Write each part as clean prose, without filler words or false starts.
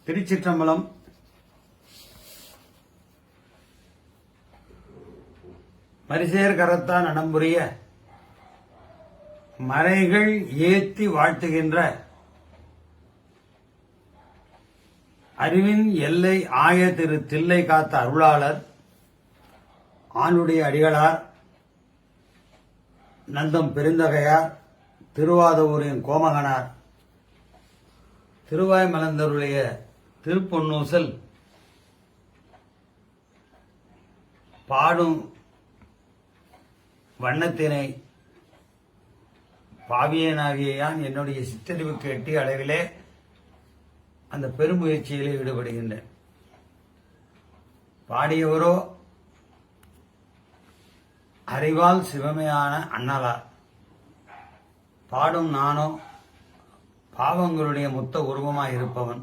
திருச்சிற்றம்பலம். மரிசேர் கரத்தான் நடம்புரிய மறைகள் ஏத்தி வாழ்த்துகின்ற அறிவின் எல்லை ஆய திரு தில்லை காத்த அருளாளர் ஆணுடைய அடிகளார் நந்தம் பெருந்தகையார் திருவாதவூரின் கோமகனார் திருவாய் மலர்ந்தருடைய திருப்பொன்னூசல் பாடும் வண்ணத்தினை பாவியனாகிய யான் என்னுடைய சிற்றறிவுக்கு எட்டிய அளவிலே அந்த பெருமுயற்சியிலே ஈடுபடுகின்றேன். பாடியவரோ அறிவால் சிவமையான அண்ணலார். பாடும் நானோ பாவங்களுடைய மொத்த உருவமாய் இருப்பவன்.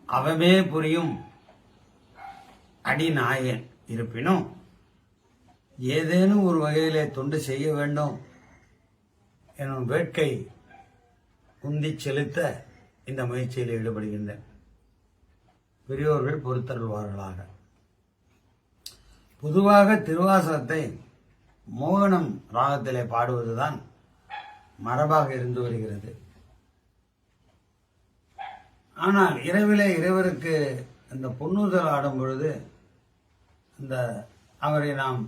அவமே புரியும் அடிநாயன். இருப்பினும் ஏதேனும் ஒரு வகையிலே தொண்டு செய்ய வேண்டும் எனும் வேட்கை உந்தி செலுத்த இந்த முயற்சியில் ஈடுபடுகின்றன. பெரியோர்கள் பொறுத்தருள்வார்களாக. பொதுவாக திருவாசகத்தை மோகனம் ராகத்திலே பாடுவதுதான் மரபாக இருந்து வருகிறது. ஆனால் இரவிலே இறைவருக்கு இந்த பொன்னூசல் ஆடும் பொழுது இந்த அவரை நாம்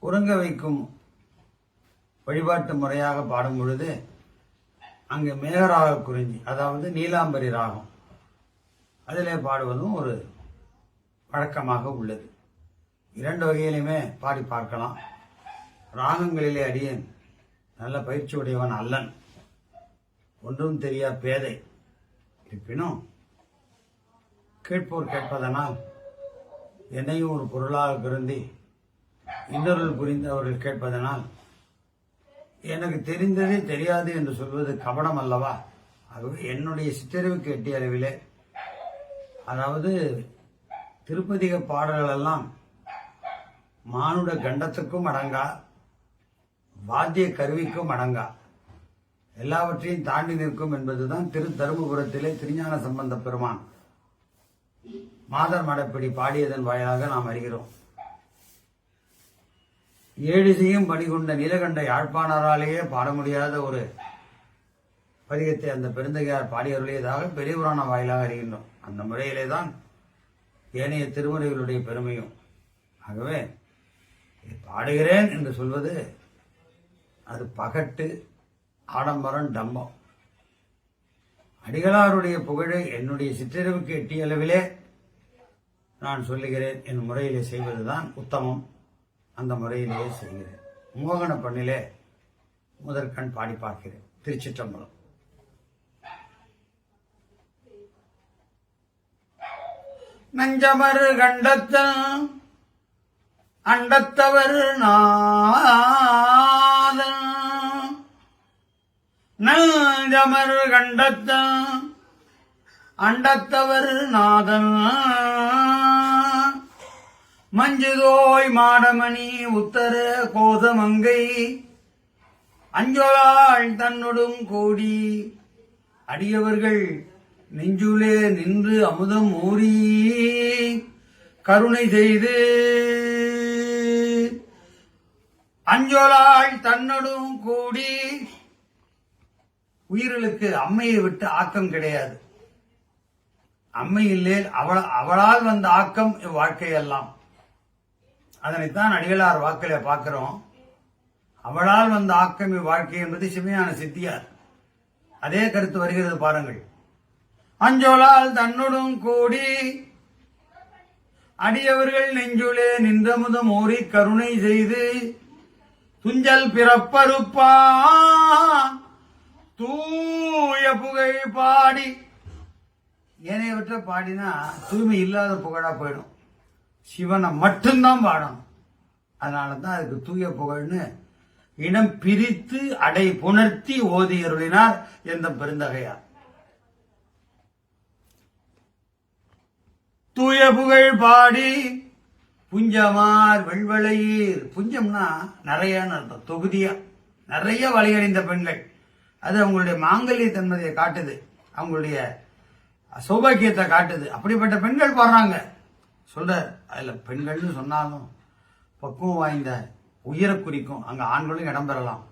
உறங்க வைக்கும் வழிபாட்டு முறையாக பாடும் பொழுது அங்கு மேகராக குறிஞ்சி, அதாவது நீலாம்பரி ராகம், அதிலே பாடுவதும் ஒரு வழக்கமாக உள்ளது. இரண்டு வகையிலுமே பாடி பார்க்கலாம். ராகங்களிலே அடியேன் நல்ல பயிற்சி உடையவன் அல்லன், ஒன்றும் தெரியா பேதை. இருப்பினும் கேட்போர் கேட்பதனால் என்னையும் ஒரு பொருளாக கருந்தி இன்னொருள் புரிந்தவர்கள் கேட்பதனால் எனக்கு தெரிந்ததே தெரியாது என்று சொல்வது கபடம் அல்லவா? ஆகவே என்னுடைய சிற்றறிவுக்கு எட்டிய அளவிலே, அதாவது திருப்பதிக பாடல்கள் எல்லாம் மானுட கண்டத்துக்கும் அடங்கா, வாத்திய கருவிக்கும் அடங்கா, எல்லாவற்றையும் தாண்டி நிற்கும் என்பதுதான் திரு தருமபுரத்திலே திருஞான சம்பந்த பெருமான் மாதர் மடப்பிடி பாடியதன் வாயிலாக நாம் அறிகிறோம். ஏழிசையும் பணிகொண்ட நீலகண்ட யாழ்ப்பாணராலேயே பாட முடியாத ஒரு பதிகத்தை அந்த பெருந்தகையார் பாடியருளியதாக பெரிய புராண வாயிலாக அறிகின்றோம். அந்த முறையிலே தான் ஏனைய திருமுறைகளுடைய பெருமையும். ஆகவே பாடுகிறேன் என்று சொல்வது அது பகட்டு, ஆடம்பரம், டம்பம். அடிகளாருடைய புகழை என்னுடைய சிற்றறிவுக்கு எட்டிய அளவிலே நான் சொல்லுகிறேன் என் முறையிலே செய்வதுதான் உத்தமம். அந்த முறையிலேயே செய்கிறேன். மோகன பண்ணிலே முதற்கண் பாடி பார்க்கிறேன். திருச்சிற்றம்பலம். நஞ்சமரு கண்டத்தன் அண்டத்தவர் நாதன், நஞ்சமரு கண்டத்தன் அண்டத்தவர் நாதன், மஞ்சுதோய் மாடமணி உத்தர கோதமங்கை அஞ்சொலாள் தன்னொடும் கோடி அடியவர்கள் நெஞ்சுலே நின்று அமுதம் ஊறி கருணை செய்து அஞ்சொலாள் தன்னொடும் கூடி. உயிர்களுக்கு அம்மையை விட்டு ஆக்கம் கிடையாது. அம்மை இல்லே அவளால் வந்த ஆக்கம் வாழ்க்கையெல்லாம். அதனைத்தான் அடிகளார் வாக்கிலே பார்க்கிறோம். அவளால் வந்த ஆக்கம் வாழ்க்கை என்பது சிவஞான சித்தியார். அதே கருத்து வருகிறது பாருங்கள். அஞ்சொலால் தன்னுடன் கூடி அடியவர்கள் நெஞ்சுலே நின்றமுதம் ஓரி கருணை செய்து துஞ்சல் பிறப்பறுப்பா தூய புகழ் பாடி. ஏனையவற்றை பாடினா தூய்மை இல்லாத புகழா போயிடும். சிவனை மட்டும்தான் பாடணும். அதனால தான் அதுக்கு தூய புகழ்னு இனம் பிரித்து அடை புணர்த்தி ஓதி அருளினார் எந்த பெருந்தகையார். தூய புகழ் பாடி புஞ்சமார் வெள்வளையீர். புஞ்சம்னா நிறையன்னு அர்த்தம், தொகுதியா நிறைய வழியடைந்த பெண்கள். அது அவங்களுடைய மாங்கல்ய தன்மையை காட்டுது. அவங்களுடைய சௌபாக்கியத்தை காட்டுது. அப்படிப்பட்ட பெண்கள் பாடுறாங்க. சொல்ற அதுல பெண்கள்னு சொன்னாலும் பக்குவம் வாய்ந்த உயிரை குறிக்கும். அங்க ஆண்களும் இடம் பெறலாம்.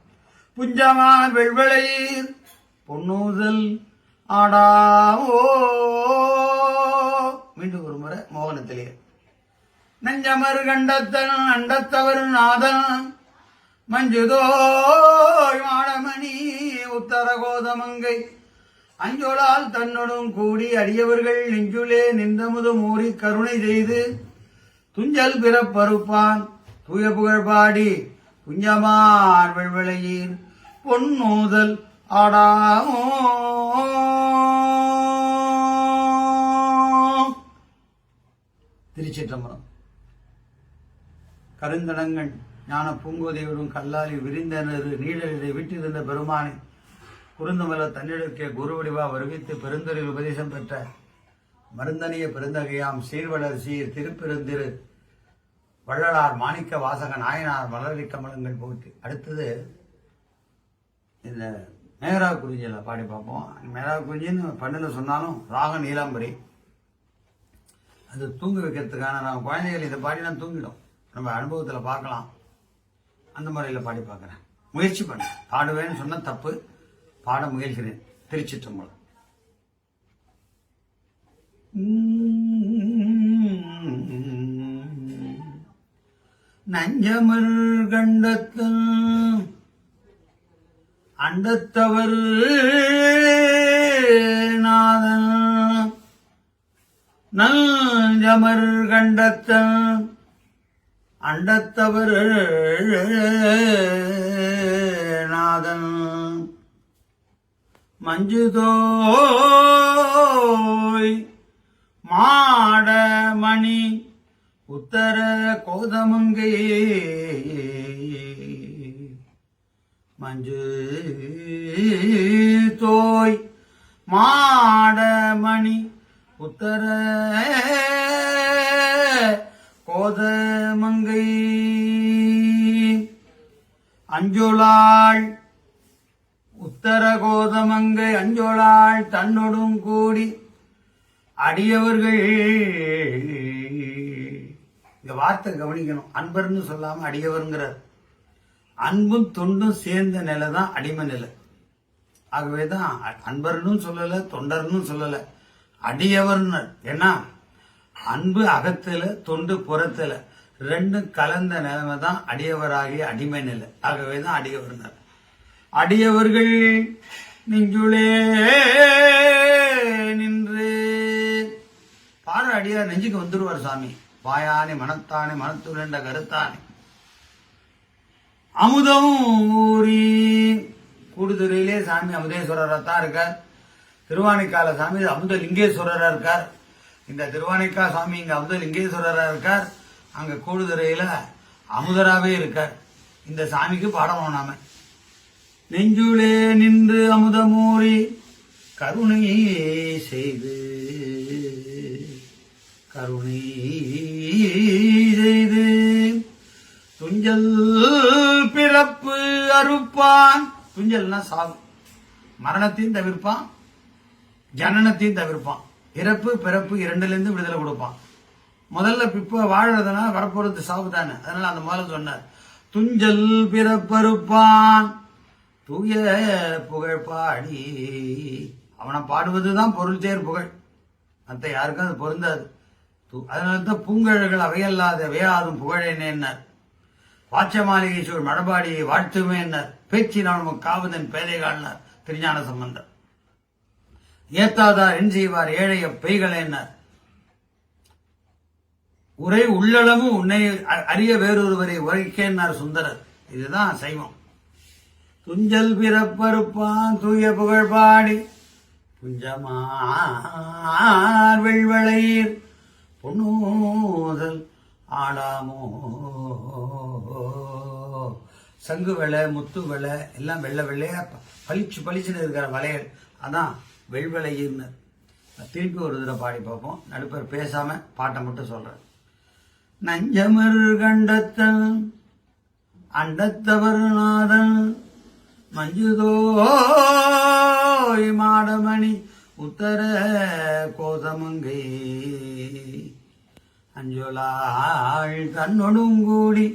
புஞ்சமான் வெள்வளையீர் பொன்னூதல் ஆடாவோ. மீண்டும் ஒரு முறை மோகனத்திலே. நஞ்சமர் கண்டத்தன் அண்டத்தவர் நாதன் மஞ்சுதோய் மாடமணி உத்தர கோதமங்கை அஞ்சொலால் தன்னுடன் கூடி அடியவர்கள் நெஞ்சுலே நின்றமுது மூறி கருணை செய்து துஞ்சல் பிறப்பறுப்பான் தூய புகழ் பாடி குஞ்சமார் வெள்வளையீர் பொன்னூதல் ஆடாமோ. திருச்சிற்றம்பலம். கருந்தடங்கண் ஞான பூங்கோதையோடும் கல்லாலி விரிந்தனர் நீழலை விட்டிருந்த பெருமானை குறுந்தமல தன்னிடக்கே குருவடிவா வருவித்து பெருந்தொழில் உபதேசம் பெற்ற மருந்தனிய பெருந்தகையாம் சீர்வளர் சீர் திருப்பெருந்திரு வள்ளலார் மாணிக்க வாசக நாயனார் மலரி கமலங்கள் போட்டு. அடுத்தது இந்த மேகரா குறிஞ்சியில் பாடி பார்ப்போம். மேகரா குறிஞ்சின்னு பண்ணில் சொன்னாலும் ராக நீலாம்பரி. அது தூங்க வைக்கிறதுக்கான நம்ம குழந்தைகள் இதை பாடினா தூங்கிடும். நம்ம அனுபவத்தில் பார்க்கலாம். அந்த முறையில் பாடி பார்க்குறேன். முயற்சி பண்ணேன். பாடுவேன்னு சொன்ன தப்பு. பாட முயல்கிறேன். திருச்சிற்றம்பலம். நஞ்சமர் கண்டத்தன் அண்டத்தவர் நாதன் நஞ்சமர் கண்டத்தன் அண்டத்தவர் நாதன் மஞ்சுதோய் மாடமணி உத்தர கோதமங்கை மஞ்சு தோய் மாடமணி உத்தர கோதமங்கை அஞ்சொலாள் உத்தர கோதமங்கை அஞ்சொலாள் தன்னொடும் கூடி அடியவர்கள். இந்த வார்த்தை கவனிக்கணும். அன்பர்னு சொல்லாம அடியவர்ங்கிறார். அன்பும் தொண்டும் சேர்ந்த நிலை தான் அடிமை நிலை. ஆகவேதான் அன்பர்னு சொல்லல, தொண்டர்னு சொல்லல, அடியவர்னு. ஏன்னா அன்பு அகத்துல தொண்டு புறத்துல ரெண்டும் கலந்த நிலைமை தான் அடியவராகிய அடிமை நிலை. ஆகவேதான் அடியவர்னர். அடியவர்கள் நெஞ்சுளே நின்று பாடுற அடியார் நெஞ்சுக்கு வந்துருவார் சாமி. வாயானே மனத்தானே மனத்துள்ள கருத்தானே அமுதம் ஊரி. கூடுதுறையிலே சாமி அமுதேஸ்வரரா தான் இருக்கார். திருவானைக்கால சாமி அமுத லிங்கேஸ்வரரா இருக்கார். இந்த திருவானைக்கா சாமி இங்க அமுத லிங்கேஸ்வரரா இருக்கார். அங்க கூடுதுறையில அமுதராவே இருக்கார். இந்த சாமிக்கு பாடணும் நாம. நெஞ்சுளே நின்று அமுதமூரி கருணை செய்து கருணை செய்து துஞ்சல் பிறப்பு அறுப்பான். துஞ்சல்னா சாவு. மரணத்தையும் தவிர்ப்பான், ஜனனத்தையும் தவிர்ப்பான். இறப்பு பிறப்பு இரண்டுல இருந்து விடுதலை கொடுப்பான். முதல்ல இப்ப வாழறதுனா வரப்போறது சாவு தானே. அதனால அந்த முதல்ல சொன்னார். துஞ்சல் பிறப்பறுப்பான் தூய புகழ் பாடி. அவனை பாடுவதுதான் பொருள் தேர் புகழ். மற்ற யாருக்கும் அது பொருந்தாது. அதனால்தான் பூங்கழல்கள் அவையல்லாத வேயாதும் புகழேனேன்னார். வாச்ச மாளிகை சூழ் மடபாடியை வாழ்த்துமே என்னார். பேச்சினால் காவதன் பேதைகாள்னார் திருஞான சம்பந்தர். ஏத்தாதார் என் செய்வார் ஏழைய பெய்களேன்னார். உரை உள்ளளவும் உன்னை அறிய வேறொருவரை உரைக்கேன்னார் சுந்தரர். இதுதான் சைவம். துஞ்சல் பிறப்பறுப்பான் தூய புகழ் பாடி புஞ்சமார் வெள்வளையீர் பொன்னூதல் ஆடாமோ. சங்கு வெள்ளை முத்து வெள்ளை எல்லாம் வெள்ளை வெள்ளையா பளிச்சு பளிச்சுன்னு இருக்கிற வளையல், அதான் வெள்வளையீர்னு. திருப்பி ஒரு தடவை பாடி பார்ப்போம். நடுப்பர் பேசாம பாட்டை மட்டும் சொல்றேன். நஞ்சமர் கண்டத்தன் அண்டத்தவர் நாதன் மஞ்சுதோய் மாடமணி உத்தர கோசமங்கை அஞ்சொலாள் தன்னொடும் கூடி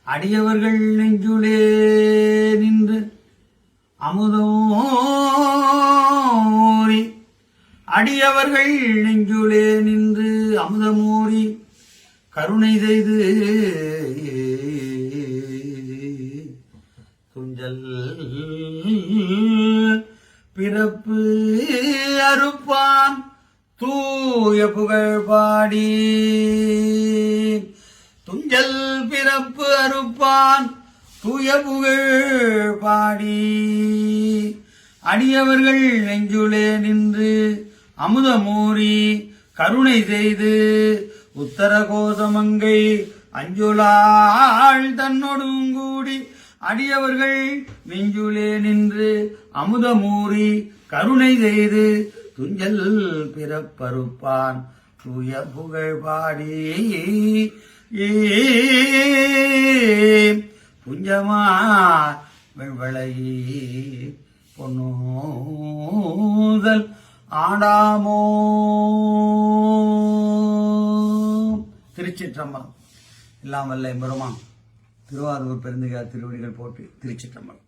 அடியவர்கள் நெஞ்சுளே நின்று அமுதமோரி அடியவர்கள் நெஞ்சுளே நின்று அமுதமோரி கருணை செய்து துஞ்சல் பிறப்பு அறுப்பான் தூய புகழ் பாடி துஞ்சல் பிறப்பு அறுப்பான் தூய புகழ் பாடி அடியவர்கள் நெஞ்சுளே நின்று அமுதமூரி கருணை செய்து உத்தர கோசமங்கை அஞ்சுளாள் தன்னொடும் கூடி அடியவர்கள் நெஞ்சுளே நின்று அமுதமூரி கருணை செய்து துஞ்சல் பிறப்பறுப்பான் தூய புகழ் பாடி புஞ்சமா வெள்வளை பொன்னூதல் ஆடாமோ. திருச்சிற்றம்பலம். எல்லாம் வல்ல எம்பெருமான் திருவாரூர் பெருந்துகையார் திருவடிகள் போற்றி. திருச்சிற்றம்பலம்.